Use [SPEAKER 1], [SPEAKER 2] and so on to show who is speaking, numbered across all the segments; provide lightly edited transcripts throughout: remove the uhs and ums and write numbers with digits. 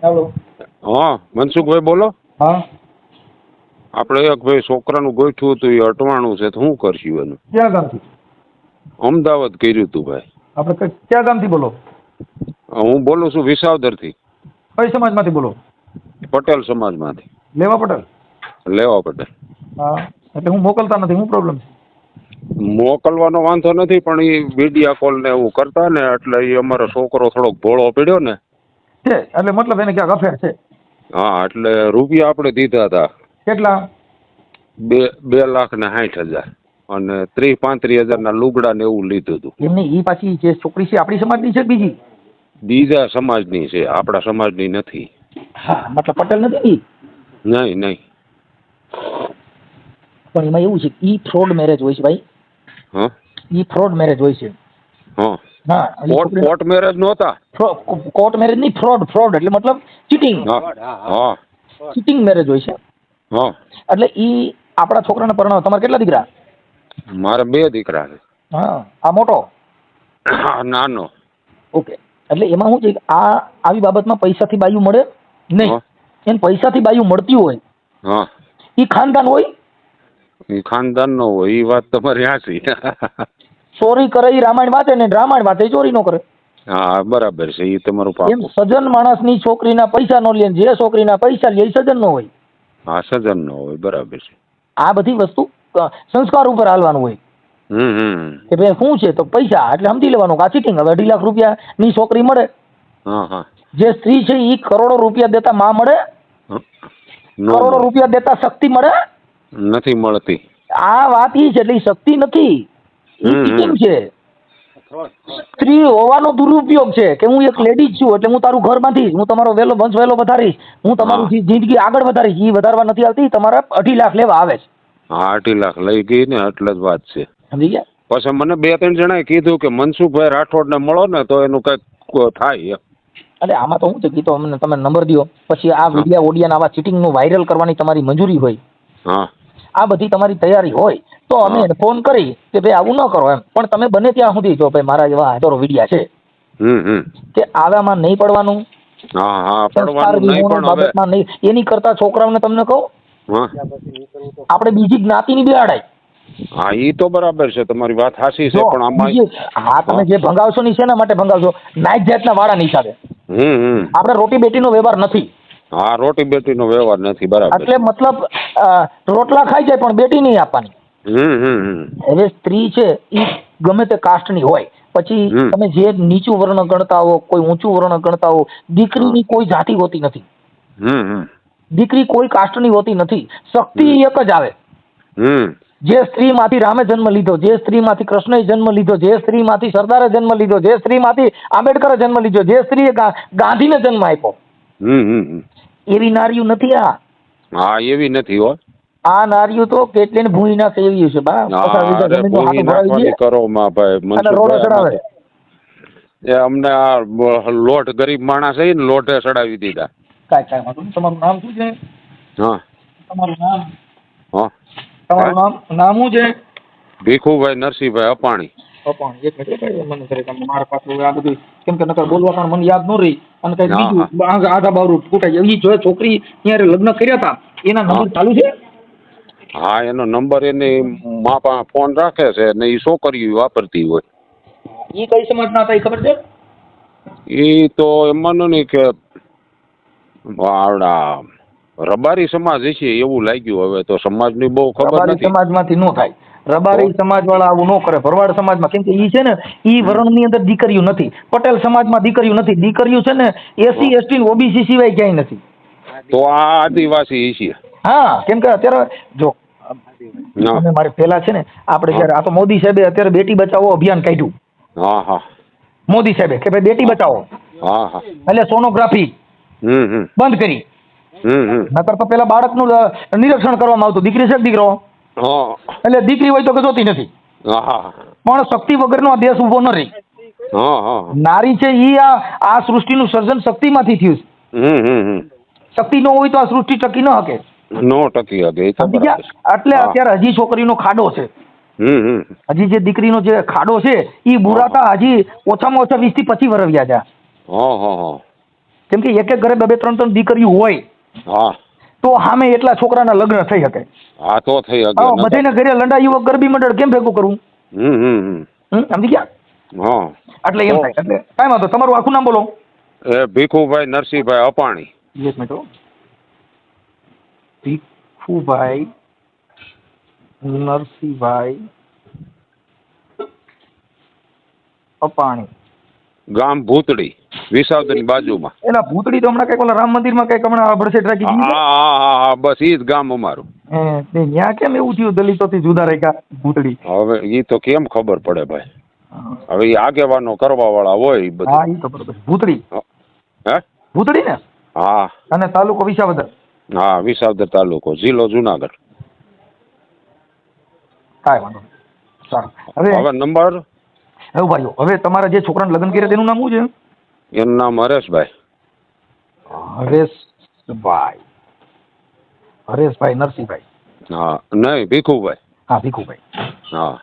[SPEAKER 1] Hello.
[SPEAKER 2] હા મનસુખભાઈ બોલો.
[SPEAKER 1] હા,
[SPEAKER 2] આપણે એક ભાઈ છોકરાનું ગોઠવું હતું, એ અટવાણું છે તો શું કરશું એનું?
[SPEAKER 1] ક્યાં ગામથી?
[SPEAKER 2] અમદાવાદ કર્યું હતું ભાઈ.
[SPEAKER 1] આપણે ક્યાં ગામથી બોલો?
[SPEAKER 2] હું બોલું છું વિસાવદરથી,
[SPEAKER 1] કઈ સમાજમાંથી બોલો?
[SPEAKER 2] પટેલ સમાજમાંથી.
[SPEAKER 1] લેવા પટેલ?
[SPEAKER 2] લેવા પટેલ.
[SPEAKER 1] હા, એટલે હું મોકલતા નથી, શું પ્રોબ્લેમ છે?
[SPEAKER 2] મોકલવાનો વાંધો નથી, પણ એ વિડીયા કોલ ને એવું કરતા ને એટલે એ અમારો છોકરો થોડોક ભોળો પડ્યો ને.
[SPEAKER 1] છે એટલે મતલબ એને ક્યાંક અફેર છે?
[SPEAKER 2] હા, એટલે રૂપિયા આપણે દીધા હતા
[SPEAKER 1] કેટલા?
[SPEAKER 2] 2,60,000 અને 30-35,000 લુગડા ને એવું લીધું હતું.
[SPEAKER 1] એમની ઈ પાછી જે છોકરી છે આપણી સમાજની છે બીજી?
[SPEAKER 2] બીજા સમાજની છે, આપણા સમાજની નથી.
[SPEAKER 1] હા, મતલબ પટેલ નથી ઈ?
[SPEAKER 2] નહીં નહીં.
[SPEAKER 1] પણ એમાં એવું છે ઈ ફ્રોડ મેરેજ હોય છે ભાઈ.
[SPEAKER 2] હા,
[SPEAKER 1] ઈ ફ્રોડ મેરેજ હોય છે.
[SPEAKER 2] હા.
[SPEAKER 1] હા,
[SPEAKER 2] કોર્ટ મેરેજ નહોતા.
[SPEAKER 1] કોર્ટ મેરેજ નહીં, ફ્રોડ એટલે મતલબ ચીટિંગ.
[SPEAKER 2] હા,
[SPEAKER 1] ચીટિંગ મેરેજ હોય છે.
[SPEAKER 2] હા.
[SPEAKER 1] એટલે ઈ આપણા છોકરાને પરણાવ. તમારે કેટલા દીકરા?
[SPEAKER 2] મારે 2 દીકરા છે.
[SPEAKER 1] હા, આ મોટો?
[SPEAKER 2] નાનો.
[SPEAKER 1] ઓકે. એટલે એમાં શું છે આ આવી બાબતમાં પૈસાથી બાયું મળે નહીં. એને પૈસાથી બાયું મળતી હોય,
[SPEAKER 2] હા,
[SPEAKER 1] ઈ ખાનદાન હોય.
[SPEAKER 2] એ ખાનદાન નો હોય, એ વાત તમારી સાચી.
[SPEAKER 1] ચોરી કરે ઈ રામાયણ વાંચે ને રામાયણ વાંચે ચોરી નો કરે.
[SPEAKER 2] હા, બરાબર છે, એ તમારું
[SPEAKER 1] એમ
[SPEAKER 2] પાકું.
[SPEAKER 1] સજ્જન માણસની છોકરીના પૈસા નો લે, જે છોકરીના પૈસા લે એ સજ્જન નો હોય.
[SPEAKER 2] હા, સજન નો હોય, બરાબર છે.
[SPEAKER 1] આ બધી વસ્તુ સંસ્કાર ઉપર હાલવાનું હોય કે ભાઈ શું છે તો પૈસા એટલે સમજી લેવાનું કે આ ચીટિંગ. હવે 2.5 લાખ રૂપિયાની છોકરી મળે,
[SPEAKER 2] હા, હા.
[SPEAKER 1] જે સ્ત્રી છે એ કરોડો રૂપિયા દેતા માં મળે, કરોડો રૂપિયા દેતા શક્તિ મળે
[SPEAKER 2] નથી મળતી.
[SPEAKER 1] આ વાત ઈ છે. એટલે ઈ શક્તિ નથી, ઈ ચીટિંગ છે. સ્ત્રી હોવાનો દુરુપયોગ છે કે હું એક લેડીઝ છું એટલે હું તારું ઘર બાંધીશ, હું તમારો વંશ વહેલો વધારીશ, હું તમારું જિંદગી આગળ વધારીશ. ઈ વધારવા નથી આવતી, તમારા 2.5 લાખ લેવા આવે છે.
[SPEAKER 2] હા, 2.5 લાખ લઈ ગઈ ને એટલે જ વાત છે.
[SPEAKER 1] સમજી ગયા?
[SPEAKER 2] પછી મને 2-3 જણાએ કીધું કે મનસુખભાઈ રાઠોડને મળો ને તો એનું કંઈક થાય.
[SPEAKER 1] એટલે આમાં તો શું છે કે તો અમને તમે નંબર દો, પછી આ વિડીયા ઓડિયાના આવા ચીટિંગનું વાયરલ કરવાની તમારી મંજૂરી હોય,
[SPEAKER 2] હા,
[SPEAKER 1] આ બધી તમારી તૈયારી હોય તો અમે ફોન કરી કે ભાઈ આવું ન કરો એમ. પણ તમે બને ત્યાં સુધી જો ભાઈ મારા એવા હજારો વિડીયા છે કે આવામાં નહીં પડવાનું.
[SPEAKER 2] હા, હા, પડવાનું નહીં. પણ
[SPEAKER 1] બાબતમાં નહીં. એની કરતા છોકરાઓને તમને કહું, આપણે બીજી જ્ઞાતિની બેહાડાય.
[SPEAKER 2] હા, ઈ તો બરાબર છે, તમારી વાત સાચી છે. પણ આમાં
[SPEAKER 1] હા, તમે જે ભંગાવશો ની શેના માટે ભંગાવશો? નાઈટ જાતના વાળાની હિસાબે. આપણે રોટી બેટીનો વ્યવહાર નથી.
[SPEAKER 2] હા, રોટી બેટીનો વ્યવહાર નથી, બરાબર.
[SPEAKER 1] એટલે મતલબ રોટલા ખાઈ જાય પણ બેટી નહીં આપવાની. હવે સ્ત્રી છે એ ગમે તે કાસ્ટની હોય, પછી તમે જે નીચું વર્ણ ગણતા હો, કોઈ ઊંચું વર્ણ ગણતા હો, દીકરીની કોઈ જાતિ હોતી નથી. દીકરી કોઈ કાસ્ટની હોતી નથી. શક્તિ એક જ આવે. જે સ્ત્રીમાંથી રામે જન્મ લીધો, જે સ્ત્રીમાંથી કૃષ્ણએ જન્મ લીધો, જે સ્ત્રીમાંથી સરદારે જન્મ લીધો, જે સ્ત્રીમાંથી આંબેડકરે જન્મ લીધો, જે સ્ત્રીએ ગાંધીને જન્મ આપ્યો, એવી નારીઓ નથી આ.
[SPEAKER 2] હા, એવી નથી હો.
[SPEAKER 1] આ નારીઓ તો કેટલી ભૂમિના સેવી છે બા.
[SPEAKER 2] કરો માં ભાઈ,
[SPEAKER 1] રોડો ચડાવે.
[SPEAKER 2] એ અમને આ લોટ ગરીબ માણસ છે ને, લોટે ચડાવી દીધા.
[SPEAKER 1] કાંઈ તમારું નામ શું છે?
[SPEAKER 2] હા,
[SPEAKER 1] તમારું નામ?
[SPEAKER 2] હા,
[SPEAKER 1] તમારું નામ શું છે?
[SPEAKER 2] ભીખુભાઈ નરસિંહભાઈ અપાણી.
[SPEAKER 1] અપાણી. એક મિનિટ મને કરે મારા પાસે આ બધું કેમ કે નકર બોલવા પણ મને યાદ ન રહી અને કઈ બીજું આધા બાવરું ફૂટાઈ જાય. જો છોકરી અહીંયા લગ્ન કર્યા હતા એના નંબર ચાલુ છે?
[SPEAKER 2] હા, એનો નંબર એની મા પાસે ફોન રાખે છે ને એ છોકરીઓ વાપરતી હોય.
[SPEAKER 1] એ કઈ સમાજના હતા એ ખબર છે?
[SPEAKER 2] એ તો એમાંનું નહીં કે આવડા રબારી સમાજ છે એવું લાગ્યું. હવે તો સમાજની બહુ ખબર નથી.
[SPEAKER 1] સમાજમાંથી ન થાય. રબારી સમાજ વાળા આવું ન કરે. ભરવાડ સમાજમાં કેમ કે ઈ છે ને ઈ વર્ણની અંદર દીકરીઓ નથી. પટેલ સમાજમાં દીકરીઓ નથી. દીકરીઓ છે ને એસસી એસટી ઓબીસી સિવાય ક્યાંય નથી. તો
[SPEAKER 2] આ આદિવાસી છે.
[SPEAKER 1] હા, કેમ કે અત્યારે જો મારે પેલા છે ને આપણે જયારે આ તો મોદી સાહેબે અત્યારે બેટી બચાવો અભિયાન કાઢ્યું.
[SPEAKER 2] હા, હા.
[SPEAKER 1] મોદી સાહેબે કે ભાઈ બેટી બચાવો.
[SPEAKER 2] હા, હા.
[SPEAKER 1] એટલે સોનોગ્રાફી બંધ કરી. નકર તો પેલા બાળકનું નિરીક્ષણ કરવામાં આવતું, દીકરી છે દીકરો. એટલે દીકરી હોય તો કે જોતી નથી. પણ શક્તિ વગરનો આ દેશ ઉભો ન રહી. નારી છે ઈ આ સૃષ્ટિનું સર્જન શક્તિમાંથી થયું છે. શક્તિ ન હોય તો આ સૃષ્ટિ ટકી ન શકે.
[SPEAKER 2] નો ટકી શકે.
[SPEAKER 1] એટલે અત્યારે હજી છોકરીનો ખાડો છે. હજી જે દીકરીનો જે ખાડો છે એ બુરાતા હજી ઓછામાં ઓછા 20 થી 25 વર્ષ ગયા છે. કેમ કે એક ઘરે બે ત્રણ ત્રણ દીકરીઓ હોય
[SPEAKER 2] હા
[SPEAKER 1] તો સામે એટલા છોકરાના લગ્ન થઈ શકે.
[SPEAKER 2] હા તો થઈ શકે.
[SPEAKER 1] બધાને ઘરે લંડા યુવક ગરબી મંડળ કેમ ભેગું કરવું? સમજી ગયા?
[SPEAKER 2] હા
[SPEAKER 1] એટલે એમ થાય. એટલે કાંઈ વાંધો, તમારું આખું નામ બોલો.
[SPEAKER 2] એ ભીખુભાઈ નરસિંહભાઈ અપાણી.
[SPEAKER 1] એક મિનિટ. ભીખુભાઈ નરસિંહભાઈ અપાણી,
[SPEAKER 2] ગામ ભૂતડી, વિસાવદરની બાજુમાં.
[SPEAKER 1] એલા ભૂતડી તો હમણાં કઈક ઓલા રામ મંદિરમાં કઈક હમણાં ભરસેટ રાખી દીધી.
[SPEAKER 2] હા બસ ઈ જ ગામ અમારું.
[SPEAKER 1] ત્યાં કેમ એવું થયું દલિતોથી જુદા રાખ્યા ભૂતડી?
[SPEAKER 2] હવે ઈ તો કેમ ખબર પડે ભાઈ, હવે ઈ આગેવાનો કરવા વાળા હોય બધું.
[SPEAKER 1] હા ઈ તો બરોબર. ભૂતડી
[SPEAKER 2] હે
[SPEAKER 1] ભૂતડી ને?
[SPEAKER 2] હા.
[SPEAKER 1] અને તાલુકો વિસાવદર?
[SPEAKER 2] હા વિસાવદર તાલુકો, જિલ્લો જુનાગઢ.
[SPEAKER 1] કાંઈ વાંધો નહીં. સારું. હવે
[SPEAKER 2] નંબર
[SPEAKER 1] હવે ભાઈઓ, હવે તમારા જે છોકરાને લગ્ન કર્યા તેનું નામ શું છે?
[SPEAKER 2] એનું નામ હરેશભાઈ.
[SPEAKER 1] હરેશભાઈ નરસિંહભાઈ.
[SPEAKER 2] હા નહીં ભીખુભાઈ.
[SPEAKER 1] હા ભીખુભાઈ.
[SPEAKER 2] હા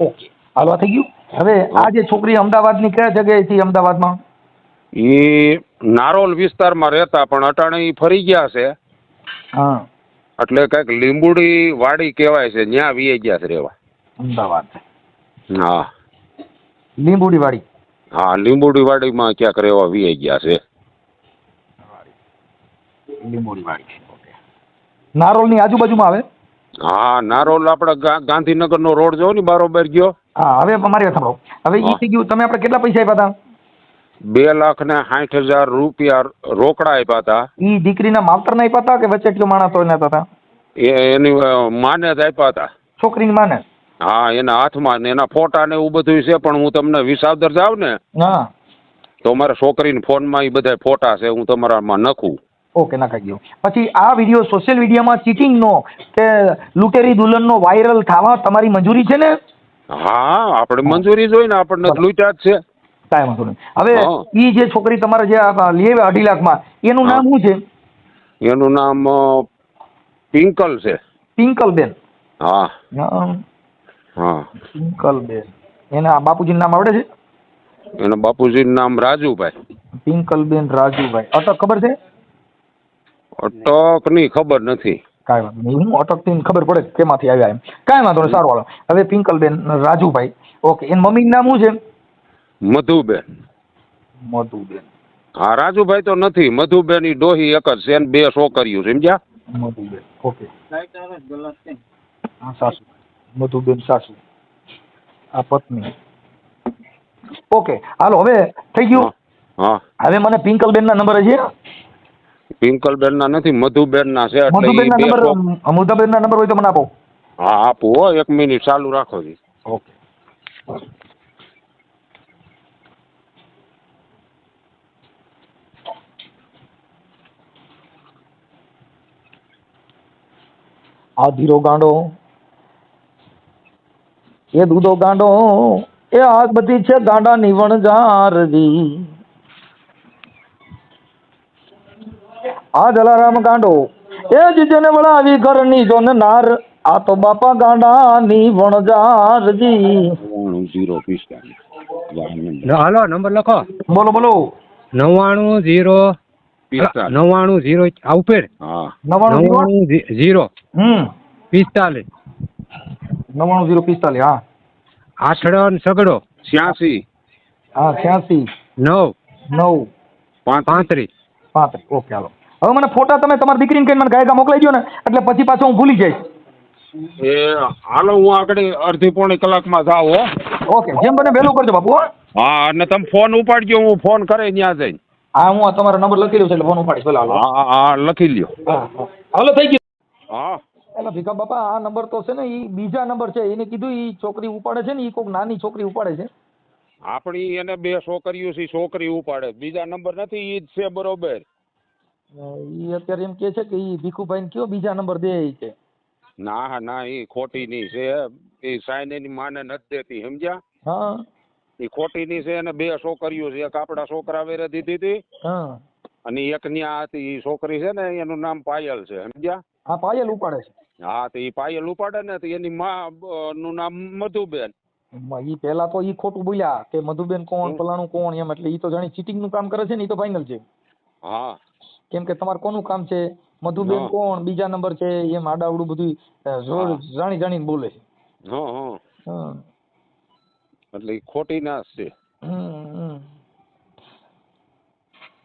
[SPEAKER 1] ઓકે, હાલો આ થઈ ગયું. હવે આ જે છોકરી અમદાવાદની કયા જગ્યાએથી અમદાવાદમાં?
[SPEAKER 2] ઈ નારોલ વિસ્તારમાં રહેતા, પણ અટાણે ઈ ફરી ગયા છે.
[SPEAKER 1] હા
[SPEAKER 2] એટલે કઈક લીંબુડી વાડી કહેવાય છે, ન્યા વી ગયા છે રેવા.
[SPEAKER 1] અમદાવાદ.
[SPEAKER 2] હા
[SPEAKER 1] લીંબુડી વાડી.
[SPEAKER 2] હા લીંબુડી વાડીમાં ક્યાંક રેવા વી ગયા છે.
[SPEAKER 1] લીંબુડી વાડી. ઓકે. નારોલની આજુબાજુમાં આવે?
[SPEAKER 2] હા નારોલ આપણે ગાંધીનગરનો રોડ જો ને બારોબાર ગયો.
[SPEAKER 1] હા હવે મારી વાત સાંભળો. હવે ઈ થઈ ગયું. તમે આપણે કેટલા પૈસા આપ્યા હતા?
[SPEAKER 2] 2,60,000 રૂપિયા રોકડા આપ્યા હતા.
[SPEAKER 1] ઈ દીકરીના માવતરને આપ્યા હતા કે વચ્ચેટીયો માણસ તો એને આપ્યા હતા?
[SPEAKER 2] એની માને જ આપ્યા હતા.
[SPEAKER 1] છોકરીની માને?
[SPEAKER 2] હા એના હાથમાં ને એના ફોટા ને એવું બધું છે, પણ હું તમને વિસાવદર જાવ ને
[SPEAKER 1] હા
[SPEAKER 2] તો મારા છોકરીના ફોનમાં એ બધા ફોટા છે, હું તમારામાં નખું.
[SPEAKER 1] ઓકે, નાખાઈ ગયો. પછી આ વિડીયો સોશિયલ મીડિયામાં ચીટિંગનો કે લૂંટેરી દુલ્હનનો વાયરલ થવા તમારી મંજૂરી છે ને?
[SPEAKER 2] હા આપણે મંજૂરી જોઈ ને, આપણને લૂંટ્યા જ છે.
[SPEAKER 1] કાંઈ વાંધો નહીં. હવે ઈ જે છોકરી તમારે જે લઈ આવ્યા 2.5 લાખમાં, એનું નામ શું છે?
[SPEAKER 2] એનું નામ પિંકલ છે.
[SPEAKER 1] પિંકલબેન?
[SPEAKER 2] હા
[SPEAKER 1] હા પિંકલબેન. એના બાપુજીનું નામ આવડે છે?
[SPEAKER 2] એના બાપુજીનું નામ રાજુભાઈ.
[SPEAKER 1] પિંકલબેન રાજુભાઈ. અટક ખબર છે?
[SPEAKER 2] અટક ની ખબર નથી.
[SPEAKER 1] કાંઈ વાંધો નહીં, હું અટકથી ખબર પડે કેમાંથી આવ્યા એમ. કાંઈ વાંધો નહીં, સારું હાલો. હવે પિંકલબેન રાજુભાઈ. ઓકે, એના મમ્મીનું નામ શું છે?
[SPEAKER 2] મધુબેન.
[SPEAKER 1] મધુબેન.
[SPEAKER 2] હા રાજુભાઈ તો નથી, મધુબેન ઈ ડોહી એક જ છે, બે છોકરીઓ, સમજ્યા?
[SPEAKER 1] મધુબેન. ઓકે. હા સાસુ. મધુબેન સાસુ. આ પત્ની. ઓકે હાલો, હવે થઈ ગયું.
[SPEAKER 2] હા
[SPEAKER 1] હવે મને પિંકલબેન ના નંબર છે?
[SPEAKER 2] પિંકલબેન ના નથી, મધુબેન ના છે.
[SPEAKER 1] મધુબેન ના નંબર હોય તો મને આપો.
[SPEAKER 2] હા આપું હો, 1 મિનિટ ચાલુ રાખો જી.
[SPEAKER 1] ઓકે. આ ધીરો ગાંડો, એ દૂધો ગાંડો, એ આ બધી છે ગાંડા નિવણ જારજી. આ જલારામ ગાંડો, એ જ જેને વળાવી ઘરની જોન નાર, આ તો બાપા ગાંડા નિવણ જારજી.
[SPEAKER 2] 045.
[SPEAKER 3] હાલો નંબર લખો.
[SPEAKER 1] બોલો બોલો.
[SPEAKER 3] 99 0 આ ઉપર.
[SPEAKER 2] હા
[SPEAKER 1] 99
[SPEAKER 3] 0 45
[SPEAKER 1] 99 હા.
[SPEAKER 3] આઠડો સગડો
[SPEAKER 2] 86.
[SPEAKER 1] હા 86
[SPEAKER 3] 9
[SPEAKER 1] 9
[SPEAKER 3] 35.
[SPEAKER 1] ઓકે હાલો. હવે મને ફોટા તમે તમારી દીકરીને કહીને મને ગાયકા મોકલાઈ દો ને, એટલે પછી પાછો હું ભૂલી જઈશ.
[SPEAKER 2] એ હાલો હું આગળ અડધી પોણી કલાકમાં જાવ હો.
[SPEAKER 1] ઓકે, જેમ બને વહેલું કરજો બાપુ.
[SPEAKER 2] હા અને તમે ફોન ઉપાડજો, હું ફોન કરે ત્યાં જઈને.
[SPEAKER 1] હા હું તમારો નંબર લખી લઉં છું એટલે ફોન ઉપાડીશ. પેલા હાલો.
[SPEAKER 2] હા લખી લ્યો.
[SPEAKER 1] હાલો થઈ ગયું.
[SPEAKER 2] હા
[SPEAKER 1] એટલે ભીખા બાપા આ નંબર તો છે ને, એ બીજા નંબર છે. એને કીધું એ છોકરી ઉપાડે છે ને, એ કોઈક નાની છોકરી ઉપાડે છે.
[SPEAKER 2] આપણી એને 2 છોકરીઓ છે, છોકરી ઉપાડે. બીજા નંબર નથી, ઈ જ છે બરોબર.
[SPEAKER 1] એ અત્યારે એમ કે છે કે એ ભીખુભાઈ કયો બીજા નંબર દે છે.
[SPEAKER 2] ના ઈ ખોટી ની છે. એ સાઈન એની માને નથી દેતી, સમજ્યા?
[SPEAKER 1] હા
[SPEAKER 2] એ ખોટી ની છે. અને 2 છોકરીઓ છે. એક આપડા છોકરા વેરે દીધી હતી,
[SPEAKER 1] હા
[SPEAKER 2] અને એક ની આ હતી. એ છોકરી છે ને, એનું નામ પાયલ છે, સમજ્યા?
[SPEAKER 1] હા પાયલ ઉપાડે છે.
[SPEAKER 2] હા તો એ પાયલ ઉપાડે ને, તો એની માં નું નામ મધુબેન.
[SPEAKER 1] ઈ પહેલા તો ઈ ખોટું બોલ્યા કે મધુબેન કોણ ફલાણું કોણ એમ, એટલે ઈ તો જાણી ચીટિંગ નું કામ કરે છે ને, ઈ તો ફાઇનલ છે.
[SPEAKER 2] હા
[SPEAKER 1] કેમ કે તમારે કોનું કામ છે, મધુબેન
[SPEAKER 2] હા.
[SPEAKER 1] કોણ, બીજા નંબર છે, એમ આડાવડું બધું
[SPEAKER 2] હા.
[SPEAKER 1] જાણી જાણીને બોલે છે.
[SPEAKER 2] હા હા
[SPEAKER 1] હમ.
[SPEAKER 2] એટલે ઈ ખોટી ના જ છે.
[SPEAKER 1] હમ.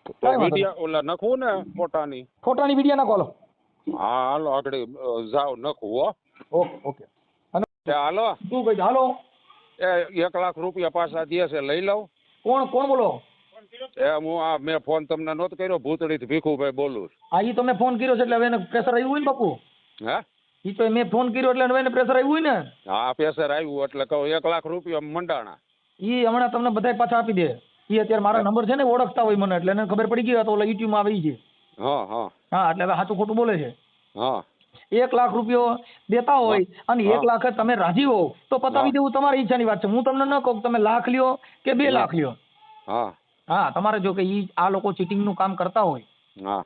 [SPEAKER 2] તો
[SPEAKER 1] કાંઈ વાંધો
[SPEAKER 2] વિડિયા ઓલા નખવું ને ફોટાની.
[SPEAKER 1] ફોટાની વિડીયો નાખો, હાલો.
[SPEAKER 2] હા હાલો આગળ જાવ નખવું હો.
[SPEAKER 1] Okay okay. અને
[SPEAKER 2] એ હાલો
[SPEAKER 1] શું કહી હાલો,
[SPEAKER 2] એ 1 લાખ રૂપિયા પાછા દે છે, લઈ લઉં.
[SPEAKER 1] કોણ કોણ બોલો?
[SPEAKER 2] એ હું આ મેં ફોન તમને નહોતો કર્યો, ભૂતળીથી ભીખુભાઈ બોલું છું.
[SPEAKER 1] હા, ઈ તમને ફોન કર્યો છે એટલે હવે એને પ્રેશર આવ્યું હોય ને બાપુ.
[SPEAKER 2] હે
[SPEAKER 1] ઈ તો મેં ફોન કર્યો એટલે હવે એને પ્રેશર આવ્યું હોય ને.
[SPEAKER 2] હા પ્રેશર આવ્યું એટલે કહું 1 લાખ રૂપિયા મંડાણા.
[SPEAKER 1] ઈ હમણાં તમને બધાય પાછા આપી દે. ઈ અત્યારે મારા નંબર છે ને, ઓળખતા હોય મને, એટલે એને ખબર પડી ગઈ તો ઓલા યુટ્યુબમાં આવી છે.
[SPEAKER 2] હા હા
[SPEAKER 1] હા, એટલે હવે સાચું ખોટું બોલે છે.
[SPEAKER 2] હા
[SPEAKER 1] 1 લાખ રૂપિયો દેતા હોય અને 1 લાખ જ તમે રાજી હો તો પતાવી દેવું તમારી ઈચ્છાની વાત છે. હું તમને ન કહું કે તમે લાખ લ્યો કે 2 લાખ લ્યો.
[SPEAKER 2] હા
[SPEAKER 1] હા, તમારે જો કે ઈ આ લોકો ચીટિંગ નું કામ કરતા હોય,
[SPEAKER 2] હા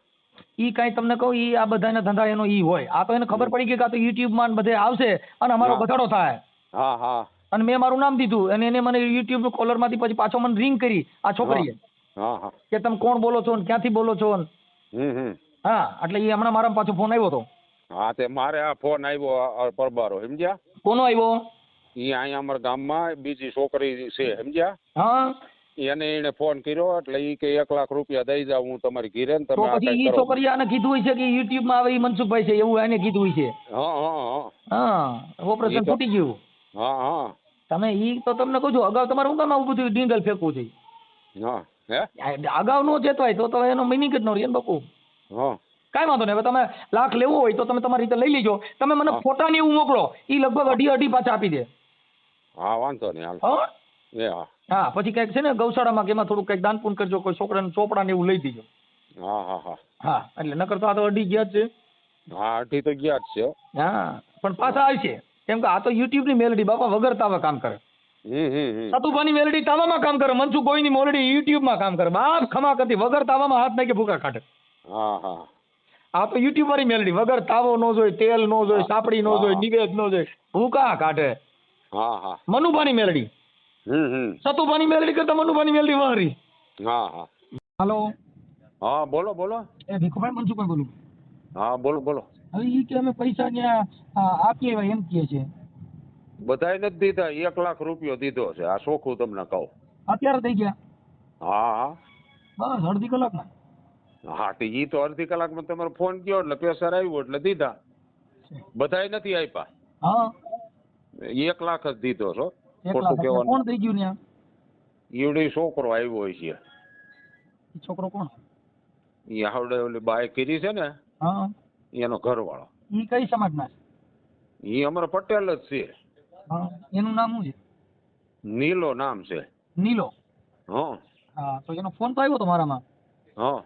[SPEAKER 1] ઈ કાંઈ તમને કહું, ઈ આ બધાના ધંધા એનો ઈ હોય. આ તો એને ખબર પડી ગઈ કે આ તો યુટ્યુબમાં ને બધે આવશે અને અમારો ઘટાડો થાય.
[SPEAKER 2] હા હા
[SPEAKER 1] અને મેં મારું નામ દીધું અને એને મને યુટ્યુબ નું કોલર માંથી પછી પાછો મને રિંગ કરી આ છોકરીએ
[SPEAKER 2] હા હા
[SPEAKER 1] કે તમે કોણ બોલો છો ને ક્યાંથી બોલો છો ને.
[SPEAKER 2] હમ.
[SPEAKER 1] હા, એટલે એ હમણાં મારા પાછો ફોન આવ્યો હતો.
[SPEAKER 2] હા તે મારે આ ફોન આવ્યો પરબારો, સમજ્યા?
[SPEAKER 1] કોનો આવ્યો?
[SPEAKER 2] ઈ અહીંયા અમારા ગામમાં બીજી છોકરી છે, સમજ્યા?
[SPEAKER 1] હા,
[SPEAKER 2] એને ફોન કર્યો એટલે ઈ કે 1 લાખ રૂપિયા દઈ જાવ હું તમારી ઘીરે ને
[SPEAKER 1] તો
[SPEAKER 2] તમે આ
[SPEAKER 1] પછી
[SPEAKER 2] કઈ
[SPEAKER 1] ઈ
[SPEAKER 2] કરો.
[SPEAKER 1] છોકરીએ આને કીધું હોય છે કે યુટ્યુબ માં આવે ઈ મનસુખભાઈ છે એવું એને કીધું હોય છે.
[SPEAKER 2] હા હા હા
[SPEAKER 1] હા, ઓપરેશન
[SPEAKER 2] ઈ તો-
[SPEAKER 1] ફૂટી ગયું.
[SPEAKER 2] હા હા
[SPEAKER 1] તમે ઈ તો તમને કહું છું, અગાઉ તમારે હું કામ આવું બધું ડીંગલ ફેંકવું છે?
[SPEAKER 2] હા હે
[SPEAKER 1] અગાઉ નો જતો હોય તો એનો મિનિંગ જ ન રહે ને બાપુ.
[SPEAKER 2] હા
[SPEAKER 1] કાંઈ વાંધો નહીં. હવે તમે લાખ લેવો હોય તો તમે તમારી રીતે લઈ લેજો. તમે મને
[SPEAKER 2] હા.
[SPEAKER 1] ફોટાની એવું મોકલો, ઈ લગભગ અઢી પાછા આપી દે.
[SPEAKER 2] હા વાંધો નહીં હાલ.
[SPEAKER 1] હા
[SPEAKER 2] એ હા
[SPEAKER 1] હા, પછી કંઈક છે ને ગૌશાળામાં કે એમાં થોડું કંઈક દાન પૂન કરજો, કોઈ છોકરાને ચોપડા ને એવું લઈ દીજો.
[SPEAKER 2] હા હા હા
[SPEAKER 1] હા, એટલે નકર તો આ તો અઢી ગયા જ છે.
[SPEAKER 2] હા અઢી તો ગયા જ છે.
[SPEAKER 1] હા, પણ પાછા આવશે. કેમ કે આ તો યુટ્યુબ ની મેલડી બાપા વગર તાવા કામ કરે. સતુભાની મેલડી તાવામાં કામ કરે, મનસુખ ગોઈની મેલડી યુટ્યુબ માં કામ કરે. બાપ ખમા કરતી વગર તાવામાં હાથ નાખી ભૂકા કાઢે.
[SPEAKER 2] હા હા
[SPEAKER 1] આ તો યુટ્યુબ વાળી મેલડી વગર તાવો નો જોઈ, તેલ નો જોઈ, સાપડી નો જોઈ, નિવેદ નો જોઈ, ભૂકા કાઢે.
[SPEAKER 2] હા હા
[SPEAKER 1] મનુભાની મેલડી સતુભાની મેલડી કરતા મનુભાની મેલડી વારી.
[SPEAKER 2] હા હા
[SPEAKER 1] હાલો,
[SPEAKER 2] હા બોલો બોલો.
[SPEAKER 1] એ ભીખુભાઈ મનસુખભાઈ બોલું.
[SPEAKER 2] હા બોલો બોલો.
[SPEAKER 1] હવે ઈ કે અમે પૈસા ત્યાં આપીએ એવા એમ કહે છે.
[SPEAKER 2] બધાય નથી દીધા, 1 લાખ રૂપિયો દીધો છે, આ ચોખ્ખું તમને કહું.
[SPEAKER 1] અત્યારે થઈ ગયા
[SPEAKER 2] હા હા
[SPEAKER 1] બસ અડધી કલાકમાં.
[SPEAKER 2] હા તો ઈ તો અડધી કલાકમાં તમારો ફોન ગયો એટલે પ્રેશર આવ્યું એટલે દીધા. બધાય નથી આપ્યા.
[SPEAKER 1] હા,
[SPEAKER 2] 1 લાખ જ દીધો છો.
[SPEAKER 1] 1
[SPEAKER 2] ખોટું
[SPEAKER 1] લાખ.
[SPEAKER 2] કહેવાનું.
[SPEAKER 1] કોણ થઈ ગયું ત્યાં?
[SPEAKER 2] ઈવડી છોકરો આવ્યો હોય છે.
[SPEAKER 1] ઈ છોકરો કોણ?
[SPEAKER 2] ઈ આવડે ઓલી બાય કરી છે ને,
[SPEAKER 1] હા,
[SPEAKER 2] એનો ઘરવાળો.
[SPEAKER 1] ઈ કઈ સમાજના છે?
[SPEAKER 2] ઈ અમારા પટેલ જ છે.
[SPEAKER 1] હા, એનું નામ શું છે?
[SPEAKER 2] નીલો નામ છે.
[SPEAKER 1] નીલો.
[SPEAKER 2] હા
[SPEAKER 1] હા, તો એનો ફોન તો આવ્યો તો મારામાં.
[SPEAKER 2] હા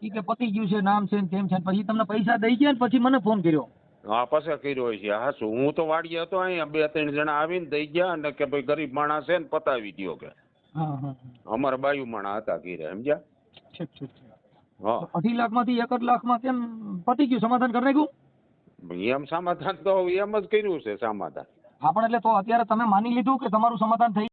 [SPEAKER 1] ઈ કે પતી ગયું છે, નામ છે ને તેમ છે. પછી તમને પૈસા દઈ ગયા ને પછી મને ફોન કર્યો.
[SPEAKER 2] હા પછી કર્યો હોય છે. હા શું હું તો વાડીએ હતો, અહીંયા 2-3 જણા આવીને દઈ ગયા અને કે ભાઈ ગરીબ માણસ છે ને પતાવી દ્યો કે.
[SPEAKER 1] હા હા,
[SPEAKER 2] અમારા બાયુ માણા હતા ઘીરે, સમજ્યા?
[SPEAKER 1] ઠીક ઠીક ઠીક.
[SPEAKER 2] હા
[SPEAKER 1] 2.5 લાખમાંથી 1 લાખમાં કેમ પતી ગયું? સમાધાન કરી નાખ્યું?
[SPEAKER 2] એમ સમાધાન તો એમ જ કર્યું છે સમાધાન.
[SPEAKER 1] હા, પણ એટલે તો અત્યારે તમે માની લીધું કે તમારું સમાધાન થઈ